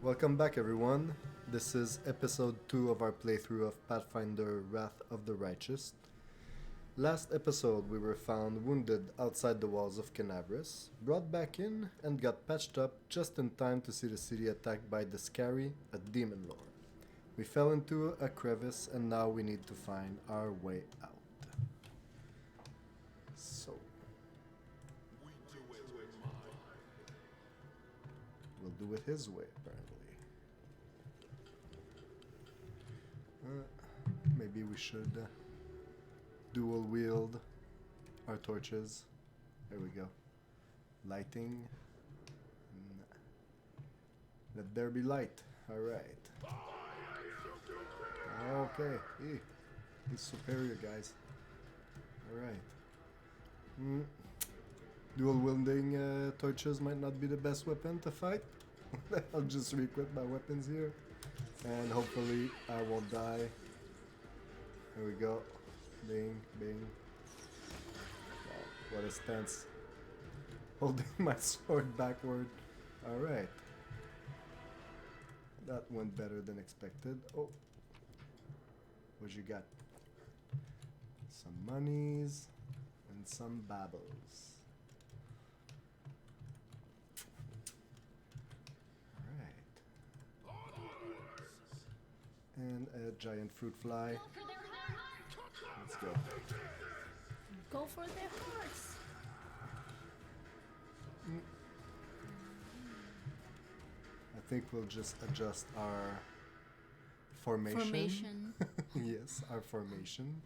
Welcome back, everyone. This is episode 2 of our playthrough of Pathfinder Wrath of the Righteous. Last episode, we were found wounded outside the walls of Canabris, brought back in, and got patched up just in time to see the city attacked by the Scary, a demon lord. We fell into a crevice, and now we need to find our way out. So, we'll do it his way, apparently. Maybe we should dual wield our torches. There we go. Lighting. Let there be light. Alright. Okay. He's superior, guys. Alright. Dual wielding torches might not be the best weapon to fight. I'll just re-equip my weapons here. And hopefully I won't die. There we go. Bing, bing. Wow, what a stance. Holding my sword backward. Alright. That went better than expected. Oh. What you got? Some monies and some babbles. And a giant fruit fly. Let's go. Go for their hearts. I think we'll just adjust our formation. Yes, our formation.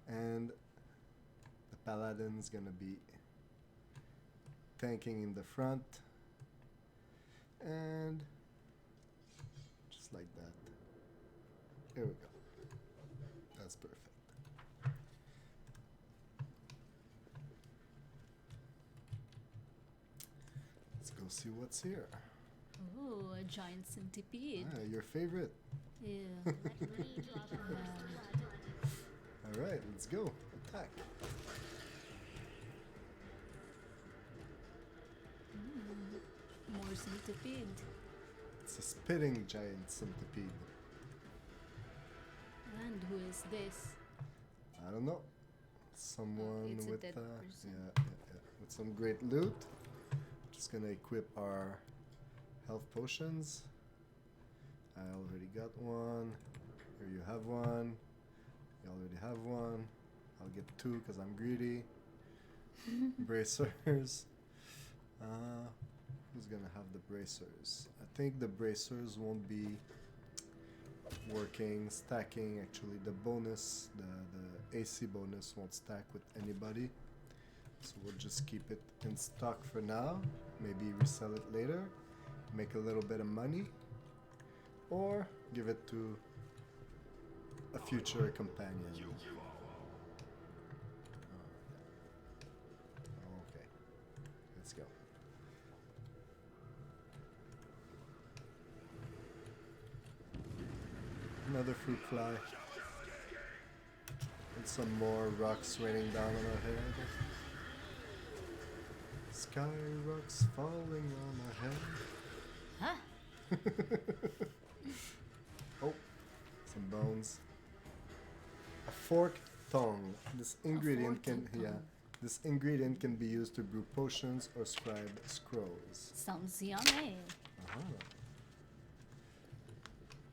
And the paladin's gonna be tanking in the front. And just like that. Here we go. That's perfect. Let's go see what's here. Ooh, a giant centipede. Ah, your favorite. Yeah. Alright, let's go. Attack. More centipede. It's a spitting giant centipede. And who is this? I don't know. Someone It's a with dead person. with some great loot. Just gonna equip our health potions. I already got one. Here you have one. You already have one. I'll get 2 because I'm greedy. Bracers. Who's gonna have the bracers? I think the bracers won't be working, stacking. Actually, the bonus, the AC bonus won't stack with anybody. So we'll just keep it in stock for now. Maybe resell it later, make a little bit of money, or give it to a future companion. Okay, let's go. Another fruit fly. And some more rocks raining down on our head. Sky rocks falling on our head. Huh? Oh, some bones. A forked tongue. This ingredient this ingredient can be used to brew potions or scribe scrolls. Sounds yummy. Uh-huh.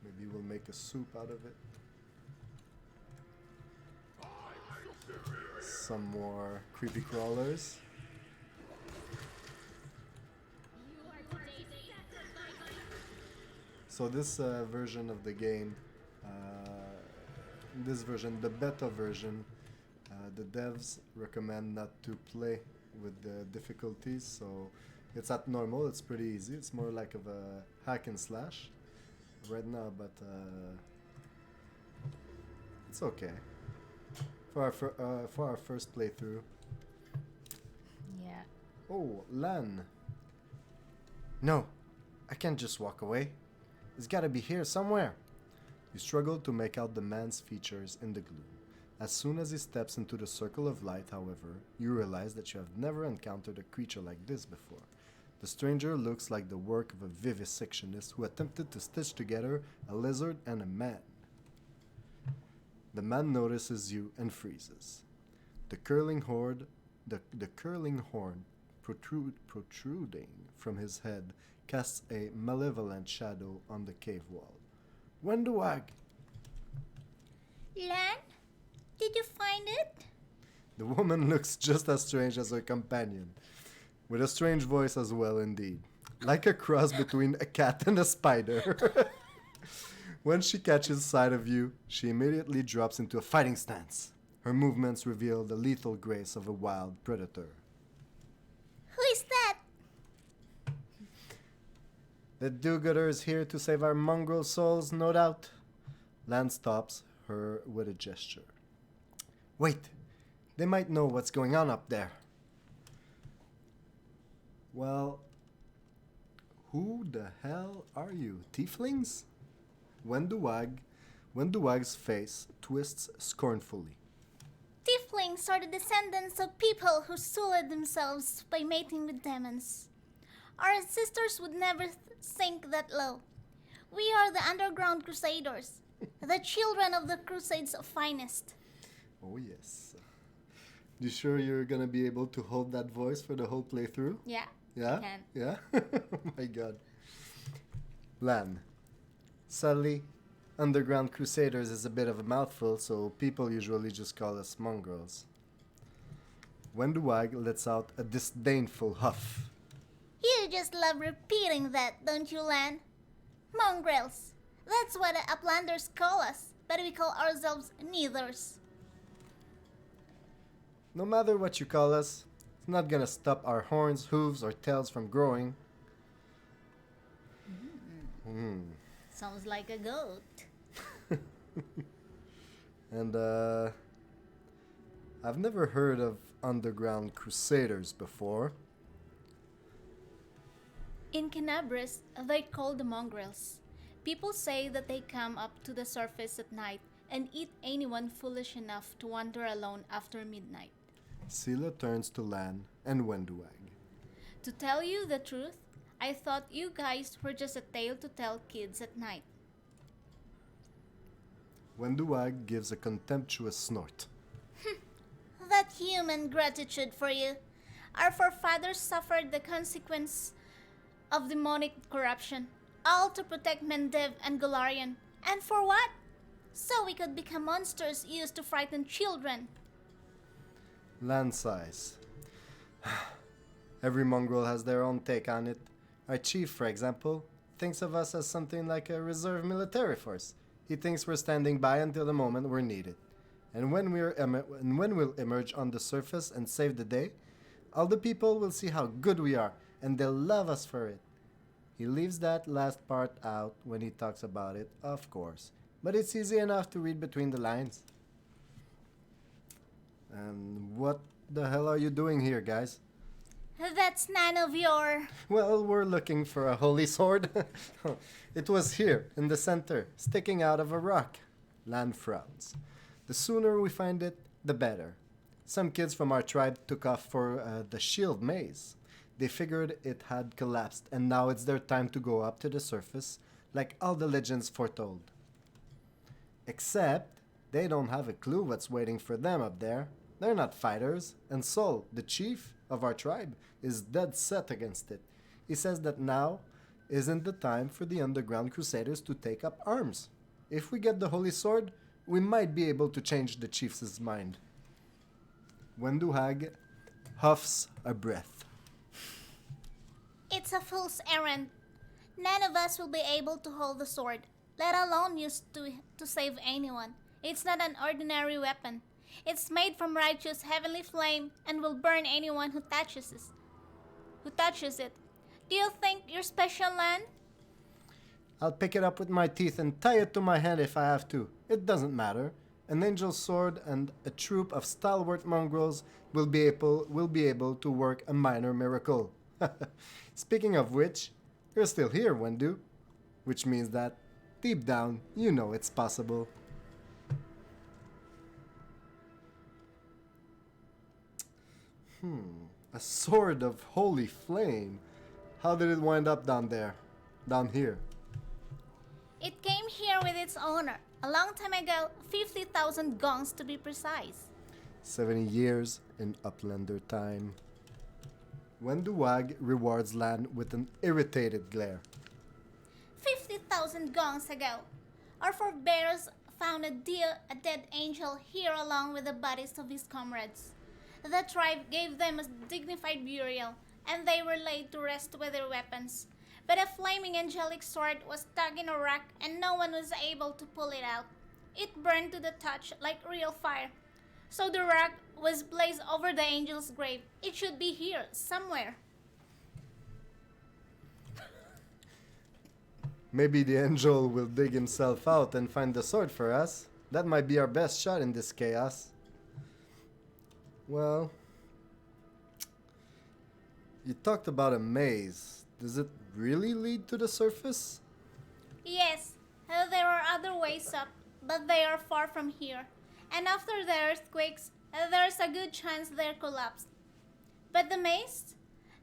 Maybe we'll make a soup out of it. Some more creepy crawlers. So this version of the game, this version, the beta version, the devs recommend not to play with the difficulties. So it's at normal, it's pretty easy. It's more like of a hack and slash right now, but it's okay for our first playthrough. Yeah. Oh, Lan. No, I can't just walk away. It's gotta be here somewhere. You struggle to make out the man's features in the gloom. As soon as he steps into the circle of light, however, you realize that you have never encountered a creature like this before. The stranger looks like the work of a vivisectionist who attempted to stitch together a lizard and a man. The man notices you and freezes. The curling horn protruding from his head casts a malevolent shadow on the cave wall. Wenduag! Lan, did you find it? The woman looks just as strange as her companion, with a strange voice as well indeed, like a cross between a cat and a spider. When she catches sight of you, she immediately drops into a fighting stance. Her movements reveal the lethal grace of a wild predator. Who is that? The do-gooder is here to save our mongrel souls, no doubt. Lan stops her with a gesture. Wait, they might know what's going on up there. Well, who the hell are you, tieflings? Wenduag's face twists scornfully. Tieflings are the descendants of people who sullied themselves by mating with demons. Our ancestors would never sink that low. We are the underground crusaders, the children of the crusades' finest. Oh yes. You sure you're gonna be able to hold that voice for the whole playthrough? Yeah, Yeah? I can. Yeah? Oh my god. Lan. Sadly, Underground Crusaders is a bit of a mouthful, so people usually just call us mongrels. Wenduag lets out a disdainful huff. You just love repeating that, don't you, Lan? Mongrels. That's what the uplanders call us, but we call ourselves neithers. No matter what you call us, it's not gonna stop our horns, hooves, or tails from growing. Sounds like a goat. And, I've never heard of Underground Crusaders before. In Canabris, they're called the mongrels. People say that they come up to the surface at night and eat anyone foolish enough to wander alone after midnight. Sila turns to Lan and Wenduag. To tell you the truth, I thought you guys were just a tale to tell kids at night. Wenduag gives a contemptuous snort. That human gratitude for you. Our forefathers suffered the consequence of demonic corruption, all to protect Mendev and Golarion. And for what? So we could become monsters used to frighten children. Lan sighs. Every mongrel has their own take on it. Our chief, for example, thinks of us as something like a reserve military force. He thinks we're standing by until the moment we're needed. And when we'll emerge on the surface and save the day, all the people will see how good we are, and they'll love us for it. He leaves that last part out when he talks about it, of course. But it's easy enough to read between the lines. And what the hell are you doing here, guys? That's none of your... Well, we're looking for a holy sword. It was here, in the center, sticking out of a rock. Lan frowns. The sooner we find it, the better. Some kids from our tribe took off for the shield maze. They figured it had collapsed, and now it's their time to go up to the surface, like all the legends foretold. Except, they don't have a clue what's waiting for them up there. They're not fighters, and Sol, the chief of our tribe, is dead set against it. He says that now isn't the time for the Underground Crusaders to take up arms. If we get the Holy Sword, we might be able to change the chief's mind. Wenduag huffs a breath. It's a fool's errand. None of us will be able to hold the sword, let alone use to save anyone. It's not an ordinary weapon. It's made from righteous heavenly flame and will burn anyone who touches it. Do you think you're special, Lan? I'll pick it up with my teeth and tie it to my hand if I have to. It doesn't matter. An angel's sword and a troop of stalwart mongrels will be able to work a minor miracle. Speaking of which, you're still here, Wendu. Which means that, deep down, you know it's possible. A sword of holy flame. How did it wind up down there? Down here? It came here with its owner, a long time ago, 50,000 gongs to be precise. 70 years in Uplander time. Wenduwag rewards Lan with an irritated glare. 50,000 gongs ago, our forebears found a dead angel here along with the bodies of his comrades. The tribe gave them a dignified burial, and they were laid to rest with their weapons. But a flaming angelic sword was stuck in a rock, and no one was able to pull it out. It burned to the touch like real fire. So the rock was placed over the angel's grave. It should be here, somewhere. Maybe the angel will dig himself out and find the sword for us. That might be our best shot in this chaos. Well, you talked about a maze. Does it really lead to the surface? Yes, there are other ways up, but they are far from here. And after the earthquakes, there's a good chance they're collapsed. But the maze?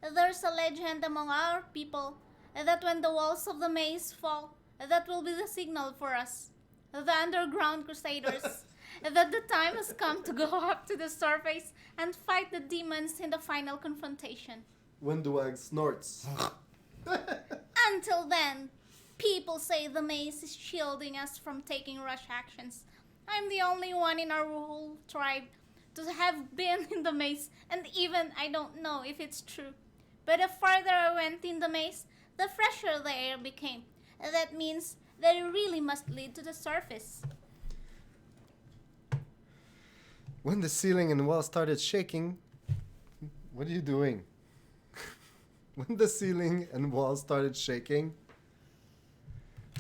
There's a legend among our people that when the walls of the maze fall, that will be the signal for us, the underground crusaders, that the time has come to go up to the surface and fight the demons in the final confrontation. Wenduwag snorts. Until then, people say the maze is shielding us from taking rush actions. I'm the only one in our whole tribe to have been in the maze, and even I don't know if it's true. But the farther I went in the maze, the fresher the air became. That means that it really must lead to the surface. When the ceiling and wall started shaking... What are you doing? When the ceiling and wall started shaking,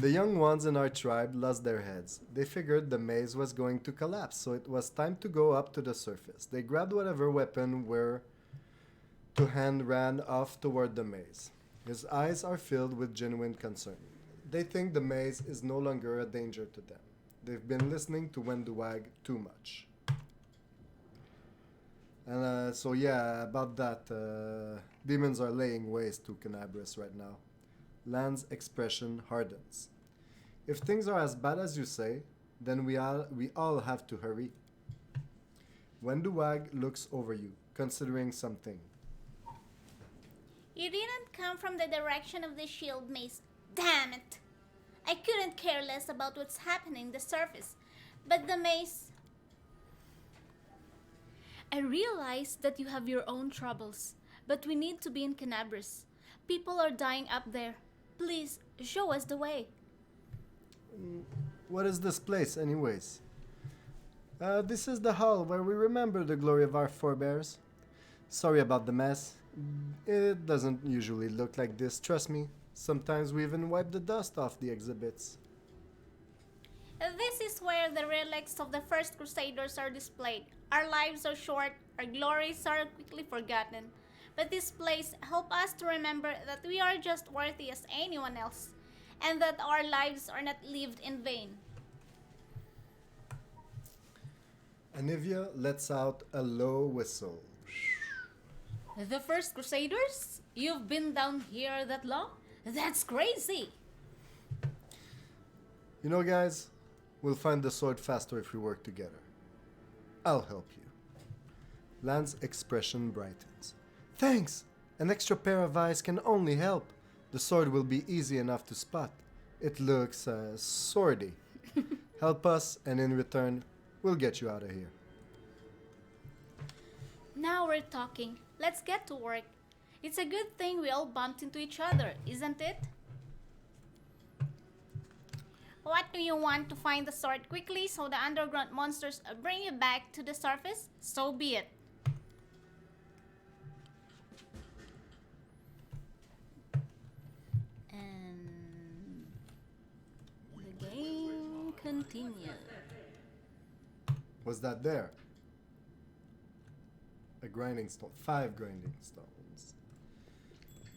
the young ones in our tribe lost their heads. They figured the maze was going to collapse, so it was time to go up to the surface. They grabbed whatever weapon were to hand, ran off toward the maze. His eyes are filled with genuine concern. They think the maze is no longer a danger to them. They've been listening to Wenduwag too much. And so yeah, about that, demons are laying waste to Canabris right now. Lan's expression hardens. If things are as bad as you say, then we all have to hurry. Wenduwag looks over you, considering something. You didn't come from the direction of the shield maze. Damn it! I couldn't care less about what's happening on the surface, but the maze... I realize that you have your own troubles, but we need to be in Canabris. People are dying up there. Please, show us the way. What is this place, anyways? This is the hall where we remember the glory of our forebears. Sorry about the mess. It doesn't usually look like this, trust me. Sometimes we even wipe the dust off the exhibits. This is where the relics of the first Crusaders are displayed. Our lives are short, our glories are quickly forgotten. But this place helps us to remember that we are just worthy as anyone else, and that our lives are not lived in vain. Anivia lets out a low whistle. The first Crusaders? You've been down here that long? That's crazy! You know, guys, we'll find the sword faster if we work together. I'll help you. Lan's expression brightens. Thanks! An extra pair of eyes can only help. The sword will be easy enough to spot. It looks, swordy. Help us, and in return, we'll get you out of here. Now we're talking. Let's get to work. It's a good thing we all bumped into each other, isn't it? What do you want? To find the sword quickly so the underground monsters bring you back to the surface? So be it. And the game continues. Was that there? A grinding stone. 5 grinding stones.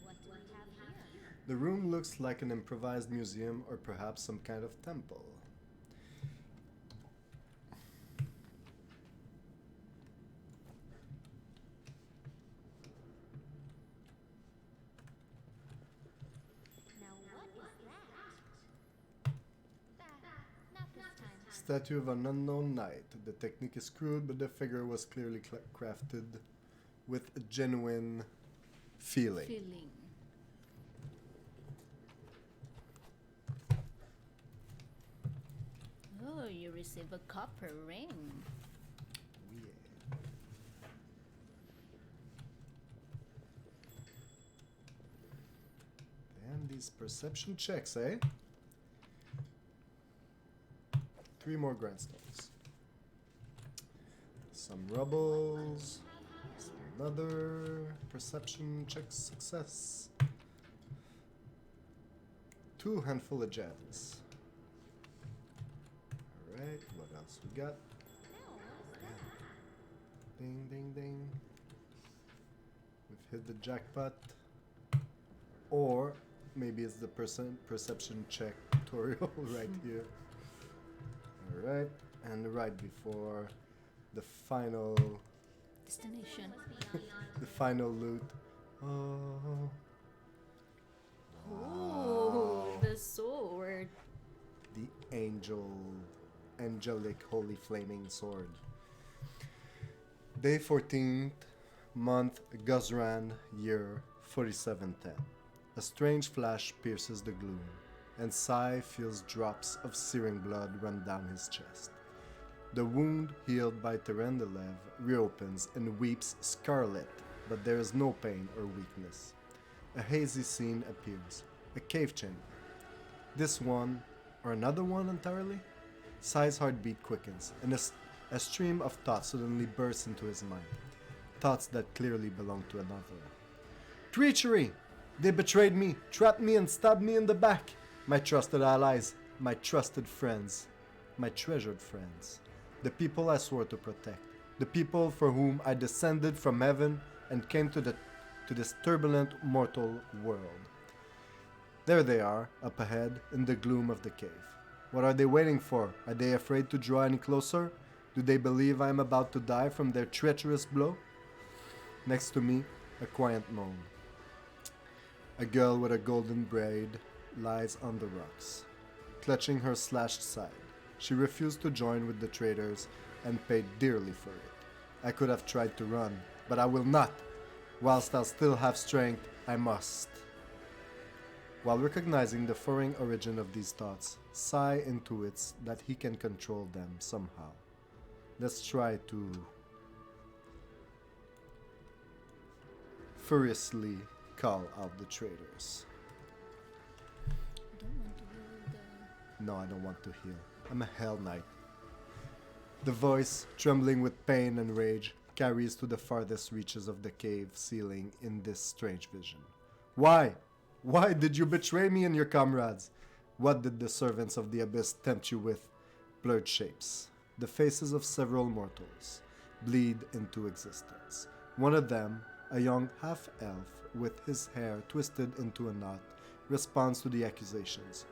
What do we have here? The room looks like an improvised museum or perhaps some kind of temple. Statue of an unknown knight. The technique is crude, but the figure was clearly crafted with a genuine feeling. Oh, you receive a copper ring. Yeah. And these perception checks, eh? 3 more grindstones. Some rubbles. Another perception check success. 2 handful of gems. Alright, what else we got? Ding, ding, ding. We've hit the jackpot. Or maybe it's the perception check tutorial right here. Alright, and right before the final Destination. the final loot. Oh. Ooh, the sword. The angelic holy flaming sword. Day 14th, month Guzran, year 4710. A strange flash pierces the gloom, and Siyh feels drops of searing blood run down his chest. The wound healed by Terendelev reopens and weeps scarlet, but there is no pain or weakness. A hazy scene appears, a cave chamber. This one, or another one entirely? Sigh's heartbeat quickens, and a stream of thoughts suddenly bursts into his mind. Thoughts that clearly belong to another. Treachery! They betrayed me, trapped me, and stabbed me in the back. My trusted allies, my trusted friends, my treasured friends. The people I swore to protect. The people for whom I descended from heaven and came to this turbulent mortal world. There they are, up ahead, in the gloom of the cave. What are they waiting for? Are they afraid to draw any closer? Do they believe I am about to die from their treacherous blow? Next to me, a quiet moan. A girl with a golden braid lies on the rocks, clutching her slashed side. She refused to join with the traitors and paid dearly for it. I could have tried to run, but I will not. Whilst I still have strength, I must. While recognizing the foreign origin of these thoughts, Siyh intuits that he can control them somehow. Let's try to furiously call out the traitors. No, I don't want to heal. I'm a Hell Knight. The voice, trembling with pain and rage, carries to the farthest reaches of the cave ceiling in this strange vision. Why? Why did you betray me and your comrades? What did the servants of the abyss tempt you with? Blurred shapes. The faces of several mortals bleed into existence. One of them, a young half-elf with his hair twisted into a knot, responds to the accusations.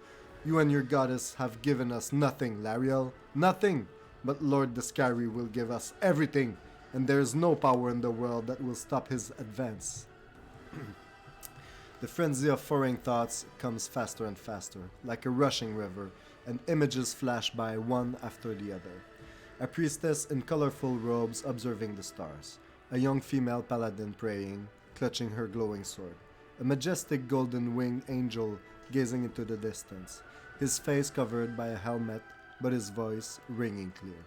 You and your goddess have given us nothing, Lariel. Nothing! But Lord Descari will give us everything, and there is no power in the world that will stop his advance. The frenzy of foreign thoughts comes faster and faster, like a rushing river, and images flash by one after the other. A priestess in colorful robes observing the stars. A young female paladin praying, clutching her glowing sword. A majestic golden-winged angel gazing into the distance, his face covered by a helmet, but his voice ringing clear.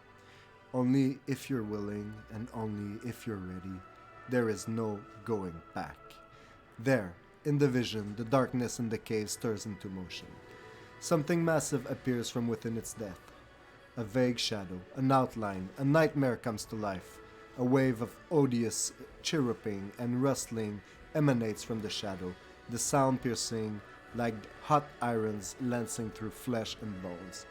Only if you're willing, and only if you're ready, there is no going back. There, in the vision, the darkness in the cave stirs into motion. Something massive appears from within its depth. A vague shadow, an outline, a nightmare comes to life. A wave of odious chirruping and rustling emanates from the shadow, the sound piercing like hot irons lancing through flesh and bones.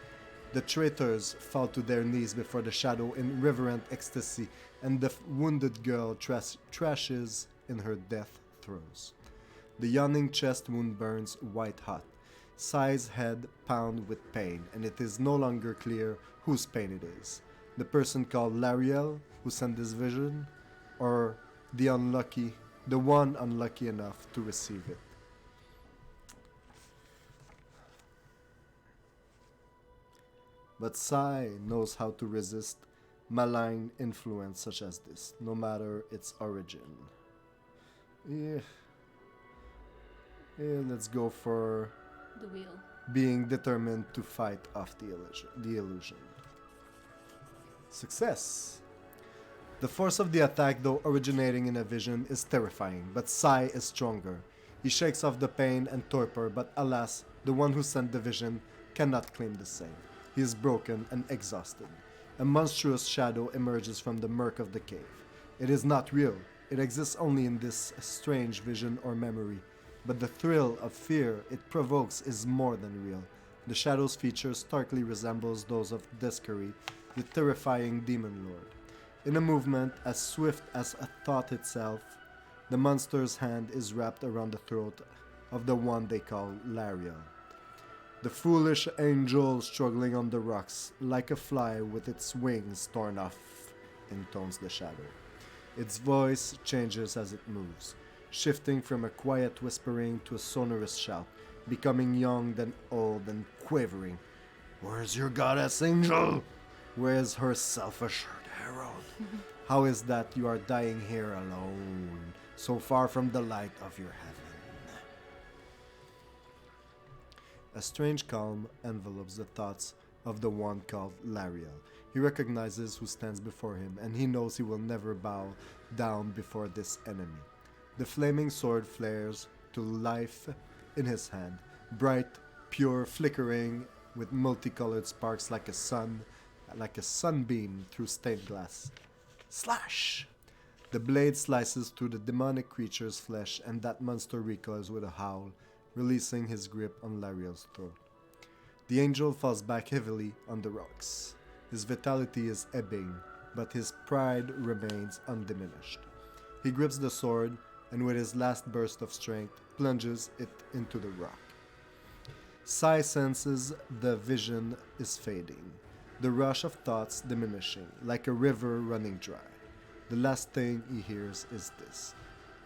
The traitors fall to their knees before the shadow in reverent ecstasy, and the wounded girl trashes in her death throes. The yawning chest wound burns white hot. Sigh's head pounds with pain, and it is no longer clear whose pain it is. The person called Lariel, who sent this vision, or the one unlucky enough to receive it. But Siyh knows how to resist malign influence such as this, no matter its origin. Yeah, let's go for The wheel. being determined to fight off the illusion. Success! The force of the attack, though originating in a vision, is terrifying, but Siyh is stronger. He shakes off the pain and torpor, but alas, the one who sent the vision cannot claim the same. He is broken and exhausted. A monstrous shadow emerges from the murk of the cave. It is not real. It exists only in this strange vision or memory. But the thrill of fear it provokes is more than real. The shadow's features starkly resembles those of Descary, the terrifying demon lord. In a movement as swift as a thought itself, the monster's hand is wrapped around the throat of the one they call Lariel. The foolish angel struggling on the rocks, like a fly with its wings torn off, intones the shadow. Its voice changes as it moves, shifting from a quiet whispering to a sonorous shout, becoming young then old and quavering. Where's your goddess, angel? Where's her self-assured herald? How is that you are dying here alone, so far from the light of your heaven? A strange calm envelops the thoughts of the one called Lariel. He recognizes who stands before him, and he knows he will never bow down before this enemy. The flaming sword flares to life in his hand, bright, pure, flickering with multicolored sparks like a sunbeam through stained glass. Slash! The blade slices through the demonic creature's flesh, and that monster recoils with a howl, releasing his grip on Lariel's throat. The angel falls back heavily on the rocks. His vitality is ebbing, but his pride remains undiminished. He grips the sword, and with his last burst of strength, plunges it into the rock. Siyh senses the vision is fading, the rush of thoughts diminishing, like a river running dry. The last thing he hears is this: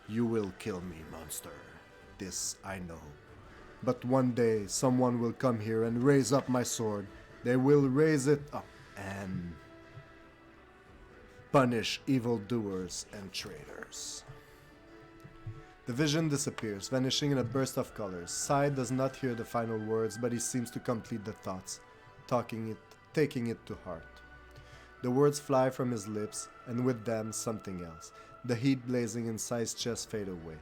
"You will kill me, monster. This I know. But one day someone will come here and raise up my sword. They will raise it up and punish evildoers and traitors." The vision disappears, vanishing in a burst of colors. Siyh does not hear the final words, but he seems to complete the thoughts, taking it to heart. The words fly from his lips, and with them something else. The heat blazing in Sigh's chest fade away.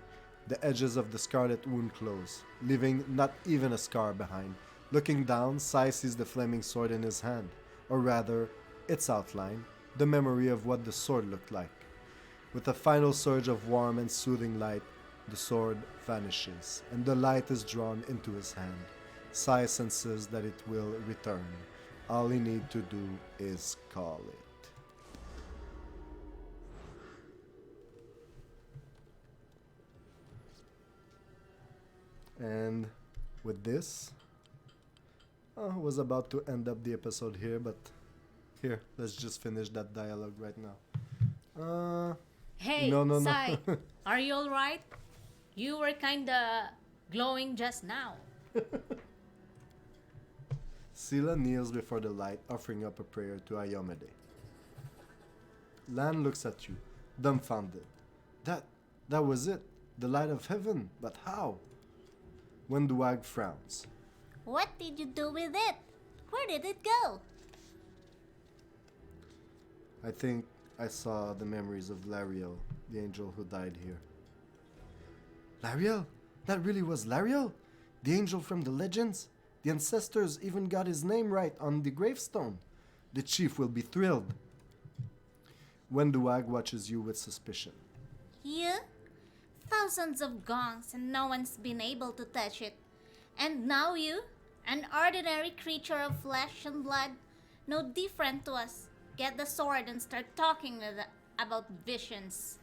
The edges of the scarlet wound close, leaving not even a scar behind. Looking down, Siyh sees the flaming sword in his hand, or rather, its outline, the memory of what the sword looked like. With a final surge of warm and soothing light, the sword vanishes, and the light is drawn into his hand. Siyh senses that it will return. All he needs to do is call it. And with this, I was about to end up the episode here, but here, let's just finish that dialogue right now. Hey, no. Siyh, are you alright? You were kinda glowing just now. Scylla kneels before the light, offering up a prayer to Ayomede. Lan looks at you, dumbfounded. That was it, the light of heaven, but how? Wenduag frowns. What did you do with it? Where did it go? I think I saw the memories of Lariel, the angel who died here. Lariel? That really was Lariel? The angel from the legends? The ancestors even got his name right on the gravestone. The chief will be thrilled. Wenduag watches you with suspicion. You? Thousands of gongs and no one's been able to touch it. And now you? An ordinary creature of flesh and blood, no different to us. Get the sword and start talking about visions.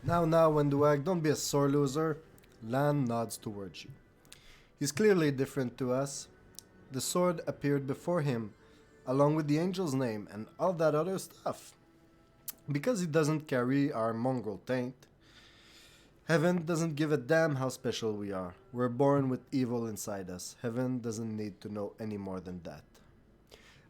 Now, Wenduag, don't be a sore loser. Lan nods towards you. He's clearly different to us. The sword appeared before him, along with the angel's name and all that other stuff. Because he doesn't carry our mongrel taint. Heaven doesn't give a damn how special we are. We're born with evil inside us. Heaven doesn't need to know any more than that.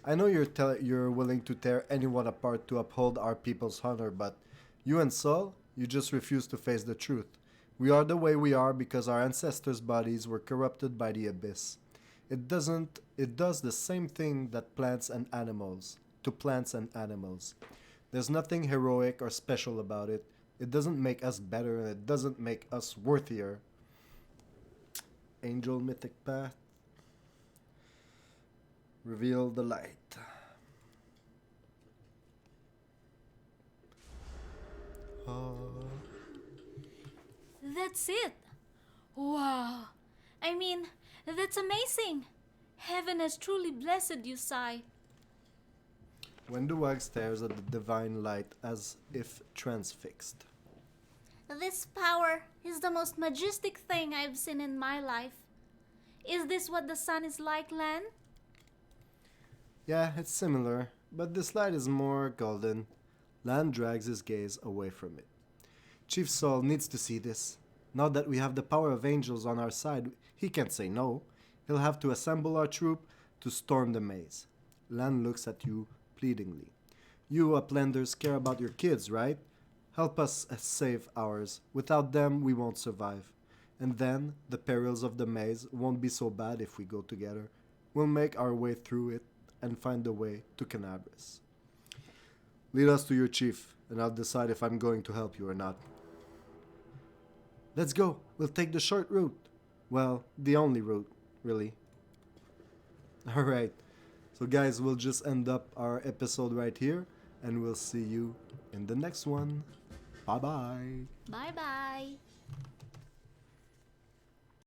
I know you're willing to tear anyone apart to uphold our people's honor, but you and Saul, you just refuse to face the truth. We are the way we are because our ancestors' bodies were corrupted by the abyss. It does the same thing that plants and animals, to plants and animals. There's nothing heroic or special about it. It doesn't make us better and it doesn't make us worthier. Angel Mythic Path. Reveal the light. That's it. Wow. I mean, that's amazing. Heaven has truly blessed you, Siyh. When the wag stares at the divine light as if transfixed. This power is the most majestic thing I've seen in my life. Is this what the sun is like, Lan? Yeah, it's similar, but this light is more golden. Lan drags his gaze away from it. Chief Saul needs to see this. Now that we have the power of angels on our side, he can't say no. He'll have to assemble our troop to storm the maze. Lan looks at you pleadingly. You uplanders care about your kids, right? Help us save ours. Without them, we won't survive. And then, the perils of the maze won't be so bad if we go together. We'll make our way through it and find the way to Canabris. Lead us to your chief, and I'll decide if I'm going to help you or not. Let's go. We'll take the short route. Well, the only route, really. Alright. So guys, we'll just end up our episode right here, and we'll see you in the next one. Bye-bye. Bye bye.